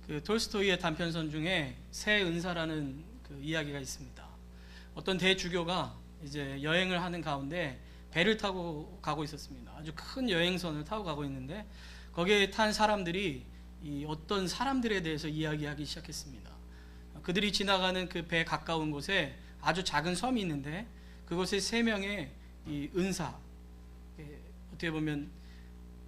그 톨스토이의 단편선 중에 새 은사라는 그 이야기가 있습니다. 어떤 대주교가 이제 여행을 하는 가운데 배를 타고 가고 있었습니다. 아주 큰 여행선을 타고 가고 있는데 거기에 탄 사람들이 이 어떤 사람들에 대해서 이야기하기 시작했습니다. 그들이 지나가는 그 배 가까운 곳에 아주 작은 섬이 있는데 그곳에 3명의 이 은사, 어떻게 보면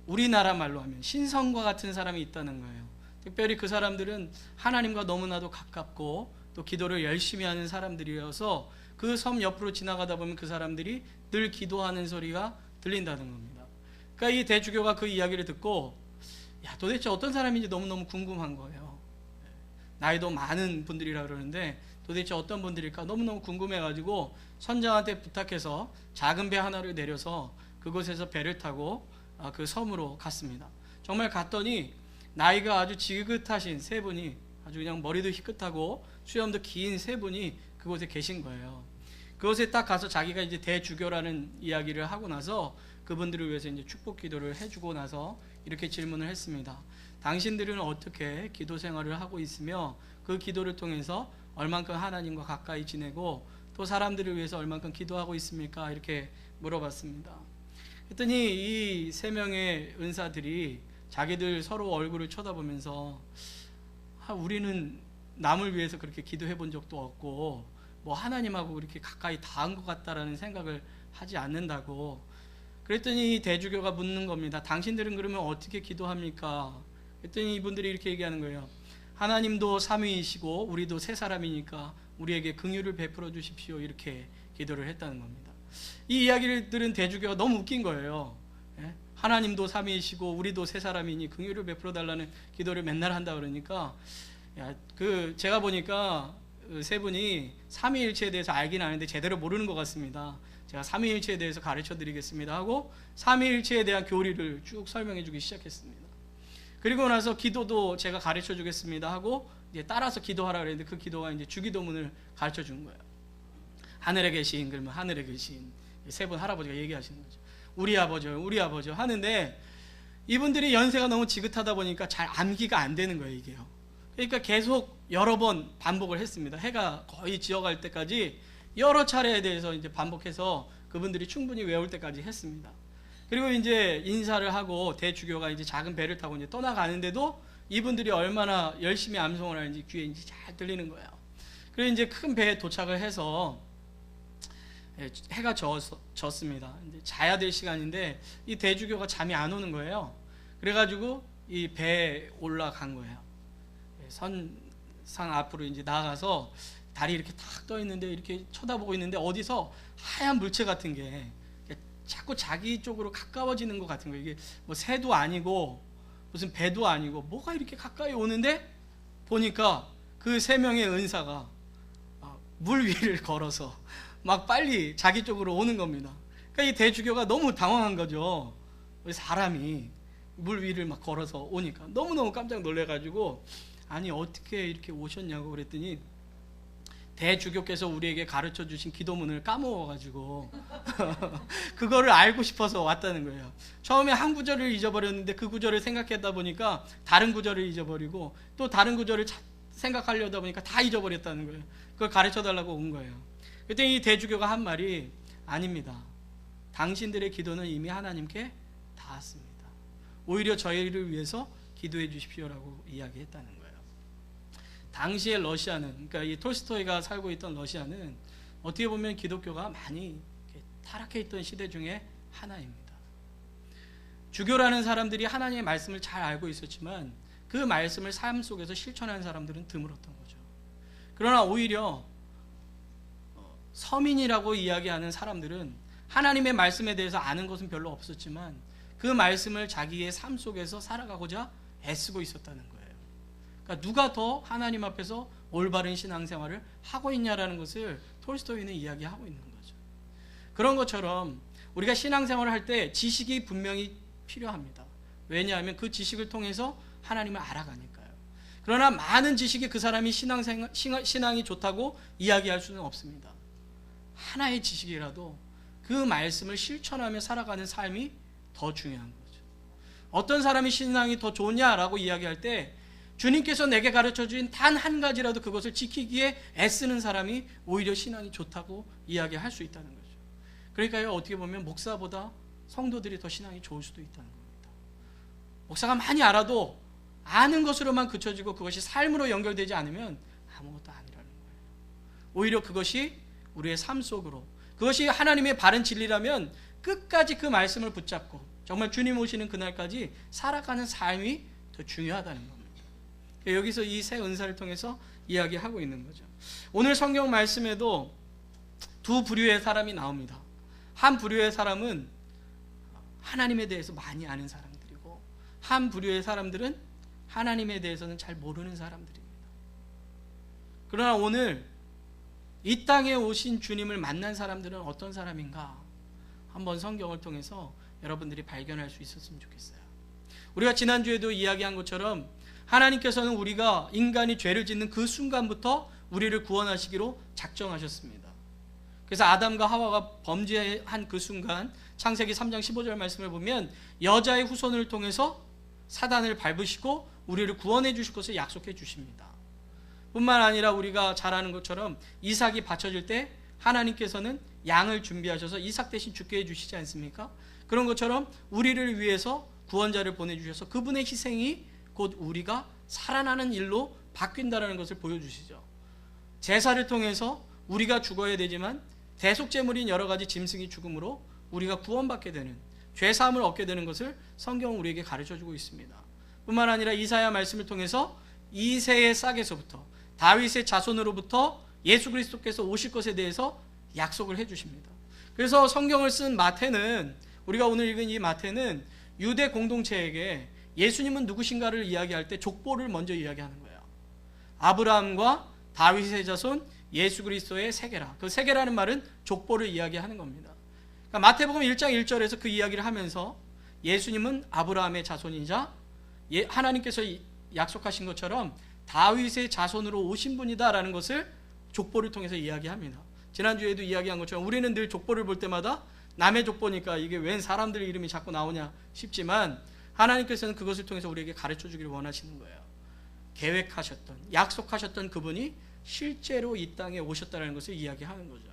우리나라 말로 하면 신성과 같은 사람이 있다는 거예요. 특별히 그 사람들은 하나님과 너무나도 가깝고 또 기도를 열심히 하는 사람들이어서 그 섬 옆으로 지나가다 보면 그 사람들이 늘 기도하는 소리가 들린다는 겁니다. 그러니까 이 대주교가 그 이야기를 듣고 도대체 어떤 사람인지 너무너무 궁금한 거예요. 나이도 많은 분들이라 그러는데 도대체 어떤 분들일까 너무너무 궁금해가지고 선장한테 부탁해서 작은 배 하나를 내려서 그곳에서 배를 타고 그 섬으로 갔습니다. 정말 갔더니 나이가 아주 지긋하신 3분이, 아주 그냥 머리도 희끗하고 수염도 긴 3분이 그곳에 계신 거예요. 그곳에 딱 가서 자기가 이제 대주교라는 이야기를 하고 나서 그분들을 위해서 이제 축복 기도를 해주고 나서 이렇게 질문을 했습니다. 당신들은 어떻게 기도 생활을 하고 있으며 그 기도를 통해서 얼만큼 하나님과 가까이 지내고 또 사람들을 위해서 얼만큼 기도하고 있습니까? 이렇게 물어봤습니다. 그랬더니 이 3명의 은사들이 자기들 서로 얼굴을 쳐다보면서 우리는 남을 위해서 그렇게 기도해 본 적도 없고 뭐 하나님하고 그렇게 가까이 닿은 것 같다라는 생각을 하지 않는다고. 그랬더니 대주교가 묻는 겁니다. 당신들은 그러면 어떻게 기도합니까? 그랬더니 이분들이 이렇게 얘기하는 거예요. 하나님도 삼위이시고 우리도 3사람이니까 우리에게 긍휼을 베풀어 주십시오. 이렇게 기도를 했다는 겁니다. 이 이야기를 들은 대주교가 너무 웃긴 거예요. 하나님도 삼위이시고 우리도 3사람이니 긍휼을 베풀어 달라는 기도를 맨날 한다 그러니까 제가 보니까 그 3분이 삼위일체에 대해서 알긴 아는데 제대로 모르는 것 같습니다. 제가 삼위일체에 대해서 가르쳐 드리겠습니다 하고 삼위일체에 대한 교리를 쭉 설명해 주기 시작했습니다. 그리고 나서 기도도 제가 가르쳐 주겠습니다 하고 이제 따라서 기도하라 그랬는데 그 기도가 이제 주기도문을 가르쳐 준 거예요. 하늘에 계신, 그러면 하늘에 계신 3분 할아버지가 얘기하시는 거죠. 우리 아버지요, 우리 아버지요 하는데 이분들이 연세가 너무 지긋하다 보니까 잘 암기가 안 되는 거예요, 이게요. 그러니까 계속 여러 번 반복을 했습니다. 해가 거의 지어갈 때까지 여러 차례에 대해서 이제 반복해서 그분들이 충분히 외울 때까지 했습니다. 그리고 이제 인사를 하고 대주교가 이제 작은 배를 타고 이제 떠나가는데도 이분들이 얼마나 열심히 암송을 하는지 귀에 이제 잘 들리는 거예요. 그리고 이제 큰 배에 도착을 해서 해가 졌습니다. 이제 자야 될 시간인데 이 대주교가 잠이 안 오는 거예요. 그래가지고 이 배에 올라간 거예요. 선상 앞으로 이제 나가서 다리 이렇게 탁 떠 있는데 이렇게 쳐다보고 있는데 어디서 하얀 물체 같은 게 자꾸 자기 쪽으로 가까워지는 것 같은 거예요. 이게 뭐 새도 아니고 무슨 배도 아니고 뭐가 이렇게 가까이 오는데 보니까 그 3명의 은사가 물 위를 걸어서 막 빨리 자기 쪽으로 오는 겁니다. 그러니까 이 대주교가 너무 당황한 거죠. 사람이 물 위를 막 걸어서 오니까 너무너무 깜짝 놀래가지고 아니 어떻게 이렇게 오셨냐고 그랬더니 대주교께서 우리에게 가르쳐 주신 기도문을 까먹어가지고 그거를 알고 싶어서 왔다는 거예요. 처음에 한 구절을 잊어버렸는데 그 구절을 생각하다 보니까 다른 구절을 잊어버리고 또 다른 구절을 생각하려다 보니까 다 잊어버렸다는 거예요. 그걸 가르쳐 달라고 온 거예요. 그때 이 대주교가 한 말이 아닙니다. 당신들의 기도는 이미 하나님께 닿았습니다. 오히려 저희를 위해서 기도해 주십시오라고 이야기했다는 거예요. 당시의 러시아는, 그러니까 이 톨스토이가 살고 있던 러시아는 어떻게 보면 기독교가 많이 타락해 있던 시대 중에 하나입니다. 주교라는 사람들이 하나님의 말씀을 잘 알고 있었지만 그 말씀을 삶 속에서 실천하는 사람들은 드물었던 거죠. 그러나 오히려 서민이라고 이야기하는 사람들은 하나님의 말씀에 대해서 아는 것은 별로 없었지만 그 말씀을 자기의 삶 속에서 살아가고자 애쓰고 있었다는 거예요. 그러니까 누가 더 하나님 앞에서 올바른 신앙생활을 하고 있냐라는 것을 톨스토이는 이야기하고 있는 거죠. 그런 것처럼 우리가 신앙생활을 할 때 지식이 분명히 필요합니다. 왜냐하면 그 지식을 통해서 하나님을 알아가니까요. 그러나 많은 지식이 그 사람이 신앙이 좋다고 이야기할 수는 없습니다. 하나의 지식이라도 그 말씀을 실천하며 살아가는 삶이 더 중요한 거죠. 어떤 사람이 신앙이 더 좋냐라고 이야기할 때 주님께서 내게 가르쳐 주신 단 한 가지라도 그것을 지키기에 애쓰는 사람이 오히려 신앙이 좋다고 이야기할 수 있다는 거죠. 그러니까요, 어떻게 보면 목사보다 성도들이 더 신앙이 좋을 수도 있다는 겁니다. 목사가 많이 알아도 아는 것으로만 그쳐지고 그것이 삶으로 연결되지 않으면 아무것도 아니라는 거예요. 오히려 그것이 우리의 삶 속으로, 그것이 하나님의 바른 진리라면 끝까지 그 말씀을 붙잡고 정말 주님 오시는 그날까지 살아가는 삶이 더 중요하다는 겁니다. 여기서 이 새 은사를 통해서 이야기하고 있는 거죠. 오늘 성경 말씀에도 두 부류의 사람이 나옵니다. 한 부류의 사람은 하나님에 대해서 많이 아는 사람들이고, 한 부류의 사람들은 하나님에 대해서는 잘 모르는 사람들입니다. 그러나 오늘 이 땅에 오신 주님을 만난 사람들은 어떤 사람인가 한번 성경을 통해서 여러분들이 발견할 수 있었으면 좋겠어요. 우리가 지난주에도 이야기한 것처럼 하나님께서는 우리가 인간이 죄를 짓는 그 순간부터 우리를 구원하시기로 작정하셨습니다. 그래서 아담과 하와가 범죄한 그 순간 창세기 3장 15절 말씀을 보면 여자의 후손을 통해서 사단을 밟으시고 우리를 구원해 주실 것을 약속해 주십니다. 뿐만 아니라 우리가 잘 아는 것처럼 이삭이 바쳐질 때 하나님께서는 양을 준비하셔서 이삭 대신 죽게 해주시지 않습니까? 그런 것처럼 우리를 위해서 구원자를 보내주셔서 그분의 희생이 곧 우리가 살아나는 일로 바뀐다는 것을 보여주시죠. 제사를 통해서 우리가 죽어야 되지만 대속제물인 여러 가지 짐승이 죽음으로 우리가 구원받게 되는, 죄사함을 얻게 되는 것을 성경은 우리에게 가르쳐주고 있습니다. 뿐만 아니라 이사야 말씀을 통해서 이새의 싹에서부터 다윗의 자손으로부터 예수 그리스도께서 오실 것에 대해서 약속을 해주십니다. 그래서 성경을 쓴 마태는, 우리가 오늘 읽은 이 마태는 유대 공동체에게 예수님은 누구신가를 이야기할 때 족보를 먼저 이야기하는 거예요. 아브라함과 다윗의 자손 예수 그리스도의 세계라. 그 세계라는 말은 족보를 이야기하는 겁니다. 그러니까 마태복음 1장 1절에서 그 이야기를 하면서 예수님은 아브라함의 자손이자 하나님께서 약속하신 것처럼 다윗의 자손으로 오신 분이다라는 것을 족보를 통해서 이야기합니다. 지난주에도 이야기한 것처럼 우리는 늘 족보를 볼 때마다 남의 족보니까 이게 웬 사람들 이름이 자꾸 나오냐 싶지만 하나님께서는 그것을 통해서 우리에게 가르쳐 주기를 원하시는 거예요. 계획하셨던, 약속하셨던 그분이 실제로 이 땅에 오셨다는 것을 이야기하는 거죠.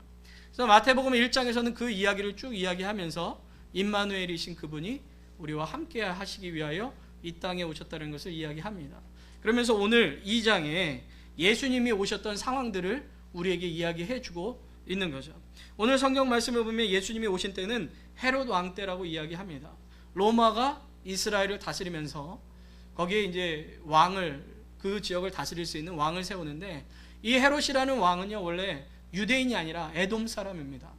그래서 마태복음 1장에서는 그 이야기를 쭉 이야기하면서 임마누엘이신 그분이 우리와 함께 하시기 위하여 이 땅에 오셨다는 것을 이야기합니다. 그러면서 오늘 2장에 예수님이 오셨던 상황들을 우리에게 이야기해 주고 있는 거죠. 오늘 성경 말씀을 보면 예수님이 오신 때는 헤롯 왕 때라고 이야기합니다. 로마가 이스라엘을 다스리면서 거기에 이제 왕을, 그 지역을 다스릴 수 있는 왕을 세우는데, 이 헤롯이라는 왕은요 원래 유대인이 아니라 에돔 사람입니다.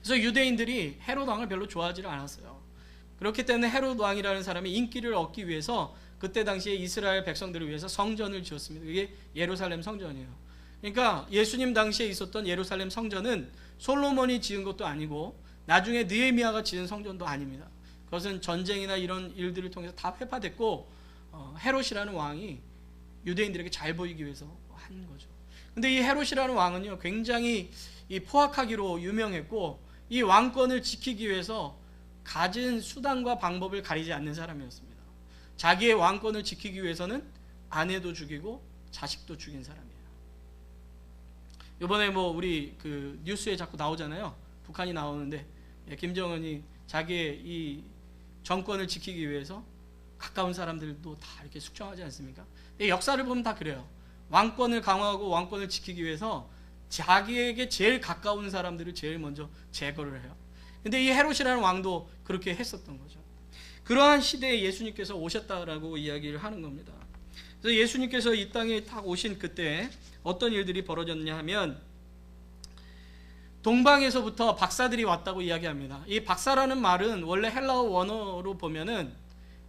그래서 유대인들이 헤롯 왕을 별로 좋아하지 않았어요. 그렇기 때문에 헤롯 왕이라는 사람이 인기를 얻기 위해서 그때 당시에 이스라엘 백성들을 위해서 성전을 지었습니다. 그게 예루살렘 성전이에요. 그러니까 예수님 당시에 있었던 예루살렘 성전은 솔로몬이 지은 것도 아니고 나중에 느헤미야가 지은 성전도 아닙니다. 그것은 전쟁이나 이런 일들을 통해서 다 회파됐고 헤롯이라는 왕이 유대인들에게 잘 보이기 위해서 한 거죠. 근데 이 헤롯이라는 왕은요 굉장히 이 포악하기로 유명했고 이 왕권을 지키기 위해서 가진 수단과 방법을 가리지 않는 사람이었습니다. 자기의 왕권을 지키기 위해서는 아내도 죽이고 자식도 죽인 사람이에요. 이번에 뭐 우리 그 뉴스에 자꾸 나오잖아요. 북한이 나오는데 김정은이 자기의 이 정권을 지키기 위해서 가까운 사람들도 다 이렇게 숙청하지 않습니까? 역사를 보면 다 그래요. 왕권을 강화하고 왕권을 지키기 위해서 자기에게 제일 가까운 사람들을 제일 먼저 제거를 해요. 근데 이 헤롯이라는 왕도 그렇게 했었던 거죠. 그러한 시대에 예수님께서 오셨다라고 이야기를 하는 겁니다. 그래서 예수님께서 이 땅에 딱 오신 그때 어떤 일들이 벌어졌냐 하면 동방에서부터 박사들이 왔다고 이야기합니다. 이 박사라는 말은 원래 헬라어 원어로 보면은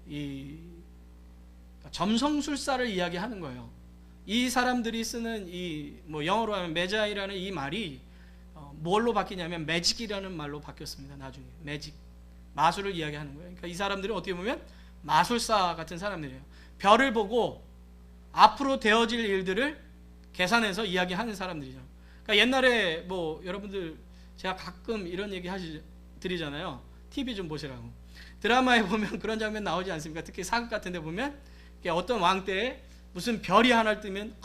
이 점성술사를 이야기하는 거예요. 이 사람들이 쓰는 이 뭐 영어로 하면 메자이라는 이 말이 뭘로 바뀌냐면 매직이라는 말로 바뀌었습니다. 나중에 매직, 마술을 이야기하는 거예요. 그러니까 이 사람들은 어떻게 보면 마술사 같은 사람들이에요. 별을 보고 앞으로 되어질 일들을 계산해서 이야기하는 사람들이죠. 그러니까 옛날에 뭐 여러분들 제가 가끔 이런 얘기 드리잖아요. TV 좀 보시라고. 드라마에 보면 그런 장면 나오지 않습니까? 특히 사극 같은 데 보면 어떤 왕 때에 무슨 별이 하나 뜨면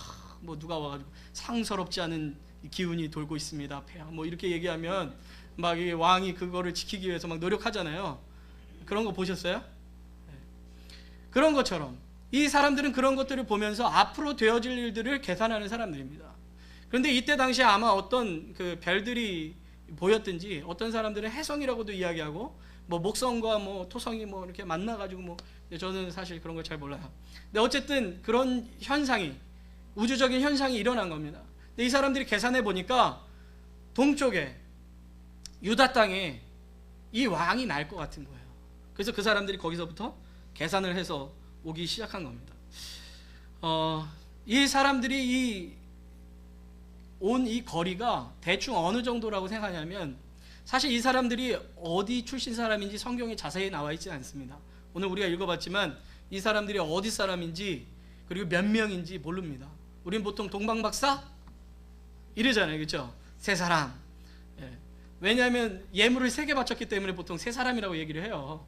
뭐 누가 와가지고 상서롭지 않은 기운이 돌고 있습니다. 폐하 뭐 이렇게 얘기하면 막 이 왕이 그거를 지키기 위해서 막 노력하잖아요. 그런 거 보셨어요? 그런 것처럼 이 사람들은 그런 것들을 보면서 앞으로 되어질 일들을 계산하는 사람들입니다. 그런데 이때 당시에 아마 어떤 그 별들이 보였든지 어떤 사람들은 해성이라고도 이야기하고 뭐 목성과 뭐 토성이 뭐 이렇게 만나가지고 뭐 저는 사실 그런 걸 잘 몰라요. 근데 어쨌든 그런 현상이 우주적인 현상이 일어난 겁니다. 근데 이 사람들이 계산해 보니까 동쪽에 유다 땅에 이 왕이 날 것 같은 거예요. 그래서 그 사람들이 거기서부터 계산을 해서 오기 시작한 겁니다. 이 사람들이 온 이 거리가 대충 어느 정도라고 생각하냐면 사실 이 사람들이 어디 출신 사람인지 성경에 자세히 나와 있지 않습니다. 오늘 우리가 읽어봤지만 이 사람들이 어디 사람인지 그리고 몇 명인지 모릅니다. 우린 보통 동방박사 이러잖아요, 그렇죠? 세 사람. 예. 왜냐하면 예물을 3개 바쳤기 때문에 보통 세 사람이라고 얘기를 해요.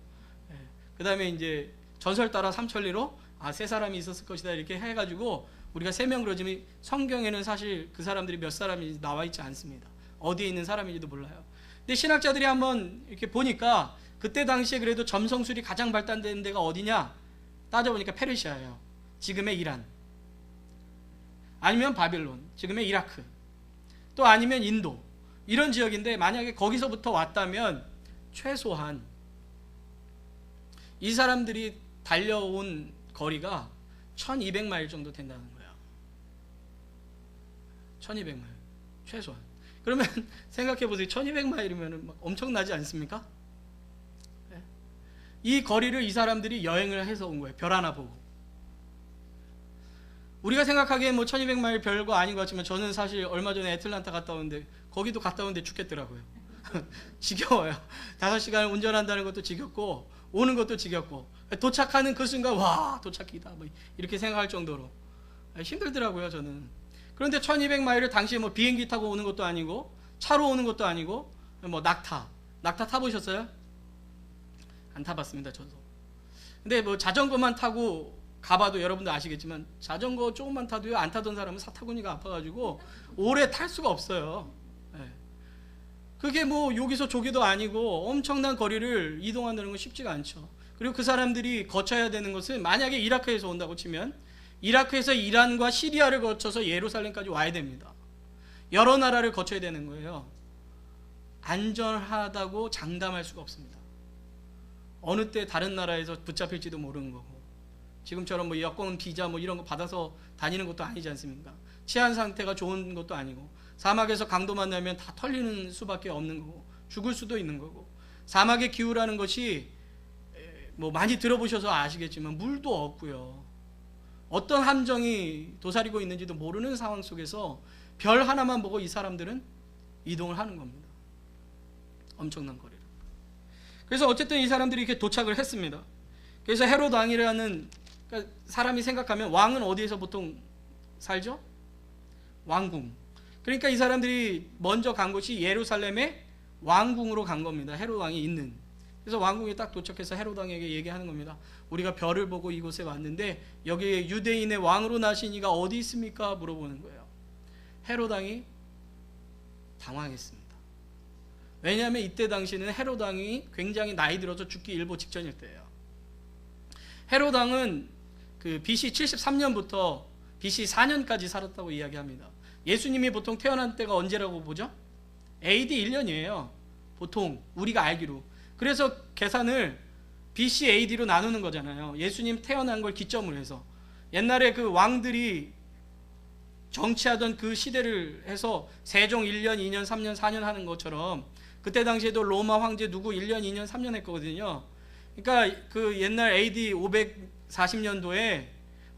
예. 그 다음에 이제 전설 따라 삼천리로 세 사람이 있었을 것이다 이렇게 해가지고 우리가 3명 그러지만 성경에는 사실 그 사람들이 몇 사람인지 나와 있지 않습니다. 어디에 있는 사람인지도 몰라요. 근데 신학자들이 한번 이렇게 보니까 그때 당시에 그래도 점성술이 가장 발달된 데가 어디냐 따져보니까 페르시아예요. 지금의 이란, 아니면 바빌론, 지금의 이라크, 또 아니면 인도, 이런 지역인데 만약에 거기서부터 왔다면 최소한 이 사람들이 달려온 거리가 1200마일 정도 된다는 거예요. 1200마일 최소한. 그러면 생각해 보세요. 1200마일이면 엄청나지 않습니까? 네. 이 거리를 이 사람들이 여행을 해서 온 거예요. 별 하나 보고. 우리가 생각하기에 뭐 1200마일 별거 아닌 것 같지만 저는 사실 얼마 전에 애틀란타 갔다 오는데 거기도 갔다 오는데 죽겠더라고요. 지겨워요. 5시간을 운전한다는 것도 지겹고 오는 것도 지겹고 도착하는 그 순간 와 도착이다 뭐 이렇게 생각할 정도로 힘들더라고요 저는. 그런데 1200마일을 당시에 뭐 비행기 타고 오는 것도 아니고 차로 오는 것도 아니고 뭐 낙타 타보셨어요? 안 타봤습니다 저도. 근데 뭐 자전거만 타고 가봐도 여러분도 아시겠지만 자전거 조금만 타도요 안 타던 사람은 사타구니가 아파가지고 오래 탈 수가 없어요. 네. 그게 뭐 여기서 저기도 아니고 엄청난 거리를 이동한다는 건 쉽지가 않죠. 그리고 그 사람들이 거쳐야 되는 것은 만약에 이라크에서 온다고 치면 이라크에서 이란과 시리아를 거쳐서 예루살렘까지 와야 됩니다. 여러 나라를 거쳐야 되는 거예요. 안전하다고 장담할 수가 없습니다. 어느 때 다른 나라에서 붙잡힐지도 모르는 거고 지금처럼 뭐 여권 비자 뭐 이런 거 받아서 다니는 것도 아니지 않습니까? 치안 상태가 좋은 것도 아니고 사막에서 강도 만나면 다 털리는 수밖에 없는 거고 죽을 수도 있는 거고 사막의 기후라는 것이 뭐 많이 들어보셔서 아시겠지만 물도 없고요. 어떤 함정이 도사리고 있는지도 모르는 상황 속에서 별 하나만 보고 이 사람들은 이동을 하는 겁니다. 엄청난 거리를. 그래서 어쨌든 이 사람들이 이렇게 도착을 했습니다. 그래서 헤롯 왕이라는 그러니까 사람이 생각하면 왕은 어디에서 보통 살죠? 왕궁. 그러니까 이 사람들이 먼저 간 곳이 예루살렘의 왕궁으로 간 겁니다. 헤롯 왕이 있는. 그래서 왕궁에 딱 도착해서 헤롯 왕에게 얘기하는 겁니다. 우리가 별을 보고 이곳에 왔는데 여기 유대인의 왕으로 나신 이가 어디 있습니까? 물어보는 거예요. 헤롯 왕이 당황했습니다. 왜냐하면 이때 당시에는 헤롯 왕이 굉장히 나이 들어서 죽기 일보 직전일 때예요. 헤롯 왕은 그 BC 73년부터 BC 4년까지 살았다고 이야기합니다. 예수님이 보통 태어난 때가 언제라고 보죠? AD 1년이에요. 보통 우리가 알기로. 그래서 계산을 BC AD로 나누는 거잖아요. 예수님 태어난 걸 기점으로 해서. 옛날에 그 왕들이 정치하던 그 시대를 해서 세종 1년, 2년, 3년, 4년 하는 것처럼 그때 당시에도 로마 황제 누구 1년, 2년, 3년 했거든요. 그러니까 그 옛날 AD 540년도에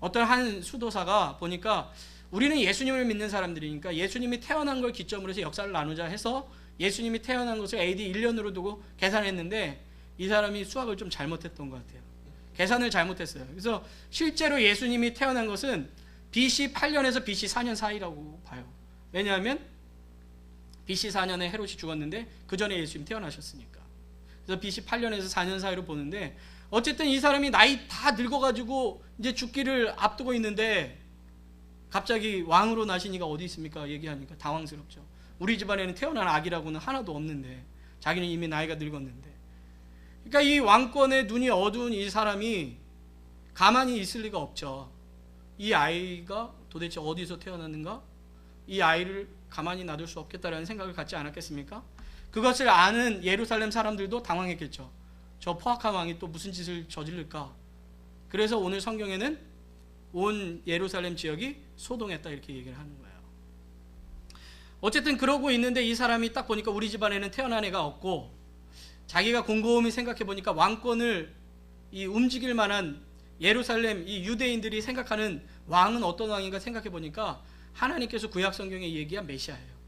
어떤 한 수도사가 보니까 우리는 예수님을 믿는 사람들이니까 예수님이 태어난 걸 기점으로 해서 역사를 나누자 해서 예수님이 태어난 것을 AD 1년으로 두고 계산했는데 이 사람이 수학을 좀 잘못했던 것 같아요. 계산을 잘못했어요. 그래서 실제로 예수님이 태어난 것은 BC 8년에서 BC 4년 사이라고 봐요. 왜냐하면 BC 4년에 헤롯이 죽었는데 그 전에 예수님 태어나셨으니까. 그래서 BC 8년에서 4년 사이로 보는데 어쨌든 이 사람이 나이 다 늙어가지고 이제 죽기를 앞두고 있는데 갑자기 왕으로 나시니가 어디 있습니까? 얘기하니까 당황스럽죠. 우리 집안에는 태어난 아기라고는 하나도 없는데, 자기는 이미 나이가 늙었는데. 그러니까 이 왕권의 눈이 어두운 이 사람이 가만히 있을 리가 없죠. 이 아이가 도대체 어디서 태어났는가? 이 아이를 가만히 놔둘 수 없겠다라는 생각을 갖지 않았겠습니까? 그것을 아는 예루살렘 사람들도 당황했겠죠. 저 포악한 왕이 또 무슨 짓을 저지를까? 그래서 오늘 성경에는 온 예루살렘 지역이 소동했다 이렇게 얘기를 하는 거예요. 어쨌든 그러고 있는데 이 사람이 딱 보니까 우리 집안에는 태어난 애가 없고, 자기가 곰곰이 생각해 보니까 왕권을 움직일 만한 예루살렘 이 유대인들이 생각하는 왕은 어떤 왕인가 생각해 보니까 하나님께서 구약 성경에 얘기한 메시아예요.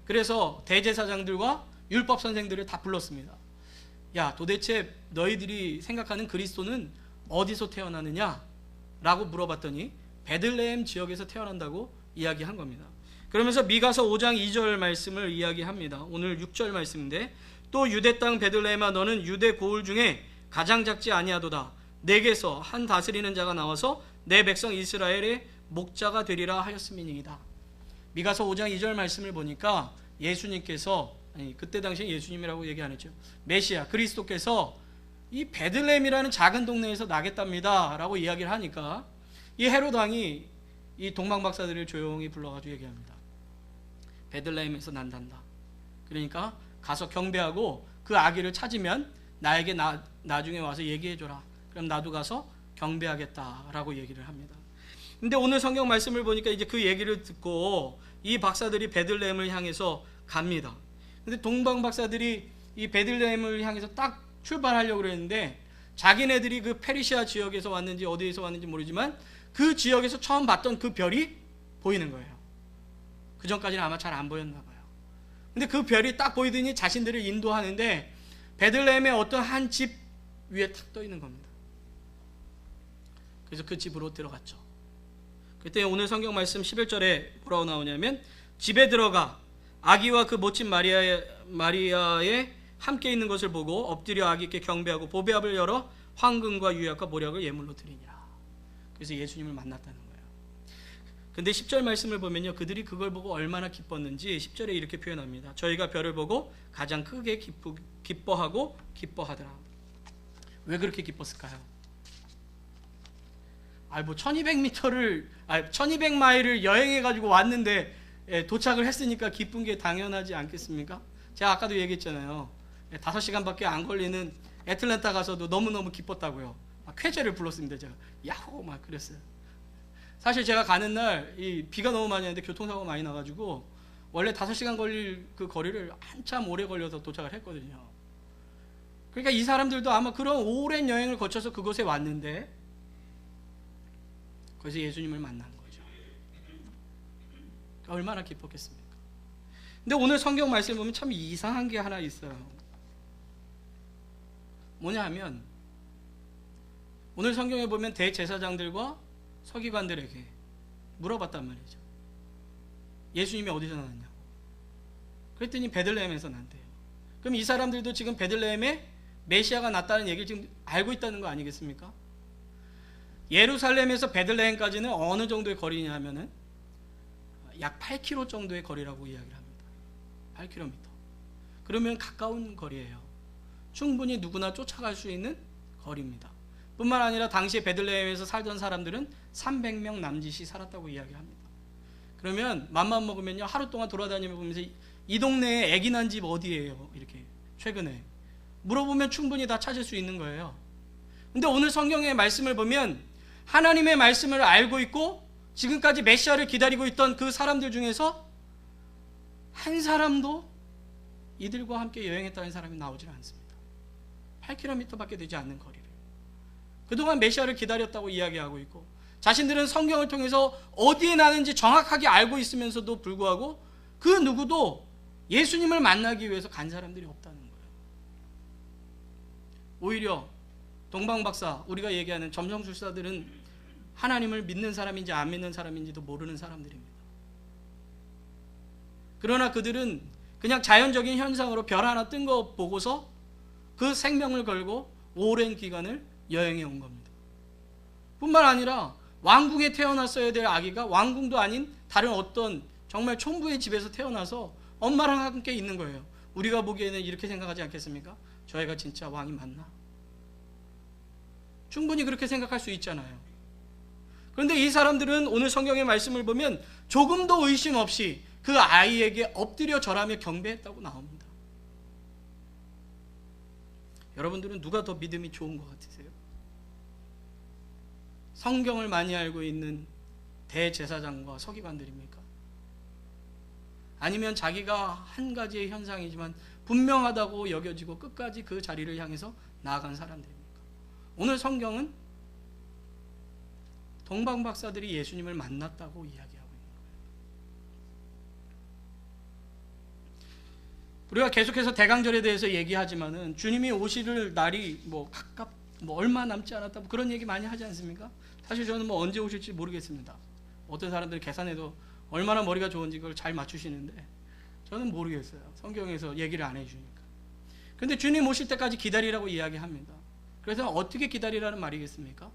그래서 대제사장들과 율법 선생들을 다 불렀습니다. 야, 도대체 너희들이 생각하는 그리스도는 어디서 태어나느냐? 라고 물어봤더니 베들레헴 지역에서 태어난다고 이야기한 겁니다. 그러면서 미가서 5장 2절 말씀을 이야기합니다. 오늘 6절 말씀인데, 또 유대 땅 베들레헴아 너는 유대 고을 중에 가장 작지 아니하도다. 내게서 한 다스리는 자가 나와서 내 백성 이스라엘의 목자가 되리라 하였음이니이다. 미가서 5장 2절 말씀을 보니까 예수님께서, 그때 당시에 예수님이라고 얘기 안 했죠. 메시아 그리스도께서 이 베들레헴이라는 작은 동네에서 나겠답니다 라고 이야기를 하니까 이 헤롯 왕이 이 동방 박사들을 조용히 불러가지고 얘기합니다. 베들레헴에서 난단다. 그러니까 가서 경배하고 그 아기를 찾으면 나에게 나중에 와서 얘기해줘라. 그럼 나도 가서 경배하겠다라고 얘기를 합니다. 근데 오늘 성경 말씀을 보니까 이제 그 얘기를 듣고 이 박사들이 베들레헴을 향해서 갑니다. 근데 동방 박사들이 이 베들레헴을 향해서 딱 출발하려고 그랬는데, 자기네들이 그 페르시아 지역에서 왔는지 어디에서 왔는지 모르지만 그 지역에서 처음 봤던 그 별이 보이는 거예요. 그 전까지는 아마 잘 안 보였나 봐요. 근데 그 별이 딱 보이더니 자신들을 인도하는데 베들레헴의 어떤 한 집 위에 탁 떠 있는 겁니다. 그래서 그 집으로 들어갔죠. 그때 오늘 성경 말씀 11절에 뭐라고 나오냐면, 집에 들어가 아기와 그 모친 마리아의 함께 있는 것을 보고 엎드려 아기께 경배하고 보배압을 열어 황금과 유약과 모략을 예물로 드리니라. 그래서 예수님을 만났다는 거예요. 근데 10절 말씀을 보면요, 그들이 그걸 보고 얼마나 기뻤는지 10절에 이렇게 표현합니다. 저희가 별을 보고 가장 크게 기뻐하고 기뻐하더라. 왜 그렇게 기뻤을까요? 1200마일을 여행해가지고 왔는데 도착을 했으니까 기쁜 게 당연하지 않겠습니까? 제가 아까도 얘기했잖아요. 5시간밖에 안 걸리는 애틀랜타 가서도 너무너무 기뻤다고요. 쾌재를 불렀습니다. 제가 야호 막 그랬어요. 사실 제가 가는 날 비가 너무 많이 왔는데 교통사고가 많이 나가지고 원래 5시간 걸릴 그 거리를 한참 오래 걸려서 도착을 했거든요. 그러니까 이 사람들도 아마 그런 오랜 여행을 거쳐서 그곳에 왔는데 거기서 예수님을 만난 거죠. 그러니까 얼마나 기뻤겠습니까? 근데 오늘 성경 말씀 보면 참 이상한 게 하나 있어요. 뭐냐 하면 오늘 성경에 보면 대제사장들과 서기관들에게 물어봤단 말이죠. 예수님이 어디서 나왔냐고. 그랬더니 베들레헴에서 난대요. 그럼 이 사람들도 지금 베들레헴에 메시아가 났다는 얘기를 지금 알고 있다는 거 아니겠습니까? 예루살렘에서 베들레헴까지는 어느 정도의 거리냐 하면은 약 8km 정도의 거리라고 이야기를 합니다. 8km. 그러면 가까운 거리예요. 충분히 누구나 쫓아갈 수 있는 거리입니다. 뿐만 아니라 당시에 베들레헴에서 살던 사람들은 300명 남짓이 살았다고 이야기합니다. 그러면 맘만 먹으면요, 하루 동안 돌아다니며 보면서 이 동네에 아기 난 집 어디예요? 이렇게 최근에 물어보면 충분히 다 찾을 수 있는 거예요. 근데 오늘 성경의 말씀을 보면 하나님의 말씀을 알고 있고 지금까지 메시아를 기다리고 있던 그 사람들 중에서 한 사람도 이들과 함께 여행했다는 사람이 나오질 않습니다. 8km밖에 되지 않는 거리를 그동안 메시아를 기다렸다고 이야기하고 있고, 자신들은 성경을 통해서 어디에 나는지 정확하게 알고 있으면서도 불구하고 그 누구도 예수님을 만나기 위해서 간 사람들이 없다는 거예요. 오히려 동방박사, 우리가 얘기하는 점성술사들은 하나님을 믿는 사람인지 안 믿는 사람인지도 모르는 사람들입니다. 그러나 그들은 그냥 자연적인 현상으로 별 하나 뜬 거 보고서 그 생명을 걸고 오랜 기간을 여행해 온 겁니다. 뿐만 아니라 왕궁에 태어났어야 될 아기가 왕궁도 아닌 다른 어떤 정말 촌부의 집에서 태어나서 엄마랑 함께 있는 거예요. 우리가 보기에는 이렇게 생각하지 않겠습니까? 저 애가 진짜 왕이 맞나? 충분히 그렇게 생각할 수 있잖아요. 그런데 이 사람들은 오늘 성경의 말씀을 보면 조금도 의심 없이 그 아이에게 엎드려 절하며 경배했다고 나옵니다. 여러분들은 누가 더 믿음이 좋은 것 같으세요? 성경을 많이 알고 있는 대제사장과 서기관들입니까? 아니면 자기가 한 가지의 현상이지만 분명하다고 여겨지고 끝까지 그 자리를 향해서 나아간 사람들입니까? 오늘 성경은 동방박사들이 예수님을 만났다고 이야기하고 있는 거예요. 우리가 계속해서 대강절에 대해서 얘기하지만은 주님이 오실 날이 얼마 남지 않았다 그런 얘기 많이 하지 않습니까? 사실 저는 언제 오실지 모르겠습니다. 어떤 사람들이 계산해도 얼마나 머리가 좋은지 그걸 잘 맞추시는데 저는 모르겠어요. 성경에서 얘기를 안 해주니까. 그런데 주님 오실 때까지 기다리라고 이야기합니다. 그래서 어떻게 기다리라는 말이겠습니까?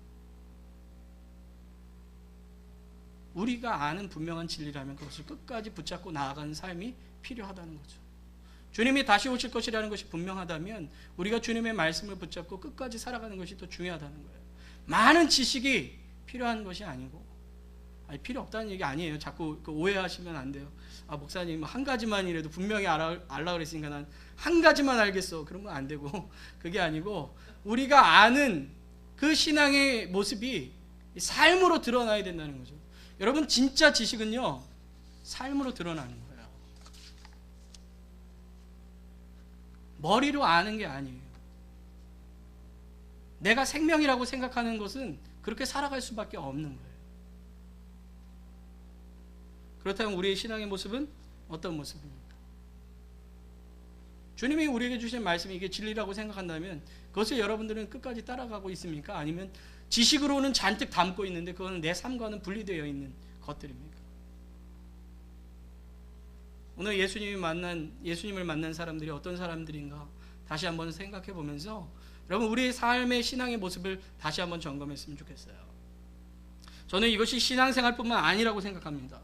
우리가 아는 분명한 진리라면 그것을 끝까지 붙잡고 나아가는 삶이 필요하다는 거죠. 주님이 다시 오실 것이라는 것이 분명하다면 우리가 주님의 말씀을 붙잡고 끝까지 살아가는 것이 더 중요하다는 거예요. 많은 지식이 필요한 것이 아니고, 필요 없다는 얘기 아니에요. 자꾸 오해하시면 안 돼요. 목사님 한 가지만이라도 분명히 알라 그랬으니까 난 한 가지만 알겠어. 그런 건 안 되고, 그게 아니고 우리가 아는 그 신앙의 모습이 삶으로 드러나야 된다는 거죠. 여러분, 진짜 지식은요 삶으로 드러나는 거예요. 머리로 아는 게 아니에요. 내가 생명이라고 생각하는 것은 그렇게 살아갈 수밖에 없는 거예요. 그렇다면 우리의 신앙의 모습은 어떤 모습입니까? 주님이 우리에게 주신 말씀이 이게 진리라고 생각한다면 그것을 여러분들은 끝까지 따라가고 있습니까? 아니면 지식으로는 잔뜩 담고 있는데 그거는 내 삶과는 분리되어 있는 것들입니까? 오늘 예수님을 만난 사람들이 어떤 사람들인가 다시 한번 생각해 보면서 여러분, 우리의 삶의 신앙의 모습을 다시 한번 점검했으면 좋겠어요. 저는 이것이 신앙생활뿐만 아니라고 생각합니다.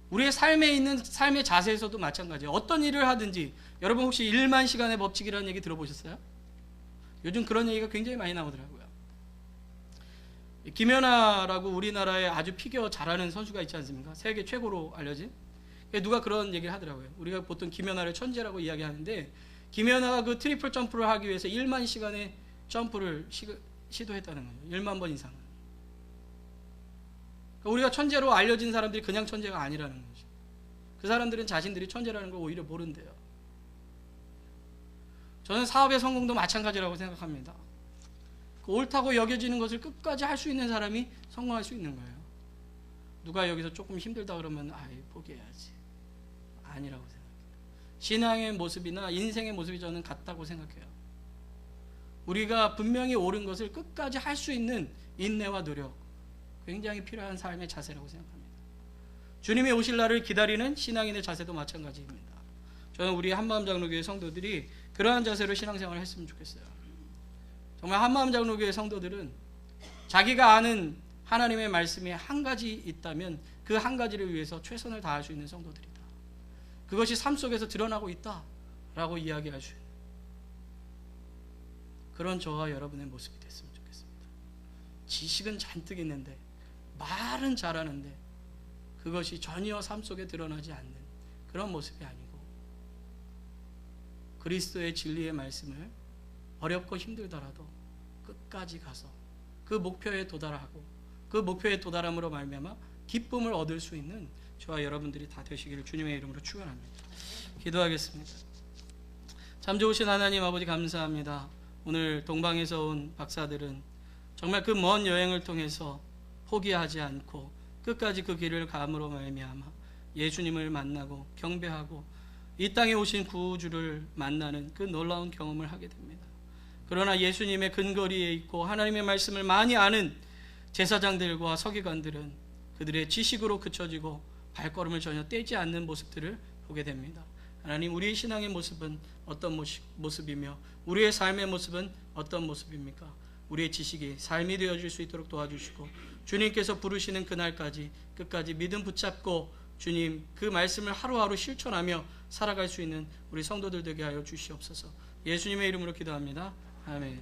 우리의 삶에 있는 삶의 자세에서도 마찬가지예요. 어떤 일을 하든지, 여러분 혹시 1만 시간의 법칙이라는 얘기 들어보셨어요? 요즘 그런 얘기가 굉장히 많이 나오더라고요. 김연아라고 우리나라에 아주 피겨 잘하는 선수가 있지 않습니까? 세계 최고로 알려진. 누가 그런 얘기를 하더라고요. 우리가 보통 김연아를 천재라고 이야기하는데 김연아가 그 트리플 점프를 하기 위해서 1만 시간의 점프를 시도했다는 거예요. 1만 번 이상. 우리가 천재로 알려진 사람들이 그냥 천재가 아니라는 거죠. 그 사람들은 자신들이 천재라는 걸 오히려 모른대요. 저는 사업의 성공도 마찬가지라고 생각합니다. 옳다고 여겨지는 것을 끝까지 할 수 있는 사람이 성공할 수 있는 거예요. 누가 여기서 조금 힘들다 그러면 포기해야지. 아니라고 생각해요. 신앙의 모습이나 인생의 모습이 저는 같다고 생각해요. 우리가 분명히 옳은 것을 끝까지 할 수 있는 인내와 노력, 굉장히 필요한 삶의 자세라고 생각합니다. 주님이 오실 날을 기다리는 신앙인의 자세도 마찬가지입니다. 저는 우리 한마음장로교회 성도들이 그러한 자세로 신앙생활을 했으면 좋겠어요. 정말 한마음장로교회 성도들은 자기가 아는 하나님의 말씀이 한 가지 있다면 그 한 가지를 위해서 최선을 다할 수 있는 성도들이다. 그것이 삶 속에서 드러나고 있다라고 이야기할 수 있는 그런 저와 여러분의 모습이 됐으면 좋겠습니다. 지식은 잔뜩 있는데, 말은 잘하는데 그것이 전혀 삶 속에 드러나지 않는 그런 모습이 아니고, 그리스도의 진리의 말씀을 어렵고 힘들더라도 끝까지 가서 그 목표에 도달하고 그 목표에 도달함으로 말미암아 기쁨을 얻을 수 있는 저와 여러분들이 다 되시기를 주님의 이름으로 축원합니다. 기도하겠습니다. 참 좋으신 하나님 아버지, 감사합니다. 오늘 동방에서 온 박사들은 정말 그 먼 여행을 통해서 포기하지 않고 끝까지 그 길을 감으로 말미암아 예수님을 만나고 경배하고 이 땅에 오신 구주를 만나는 그 놀라운 경험을 하게 됩니다. 그러나 예수님의 근거리에 있고 하나님의 말씀을 많이 아는 제사장들과 서기관들은 그들의 지식으로 그쳐지고 발걸음을 전혀 떼지 않는 모습들을 보게 됩니다. 하나님, 우리의 신앙의 모습은 어떤 모습이며 우리의 삶의 모습은 어떤 모습입니까? 우리의 지식이 삶이 되어질 수 있도록 도와주시고, 주님께서 부르시는 그날까지 끝까지 믿음 붙잡고 주님 그 말씀을 하루하루 실천하며 살아갈 수 있는 우리 성도들 되게 하여 주시옵소서. 예수님의 이름으로 기도합니다. 아멘.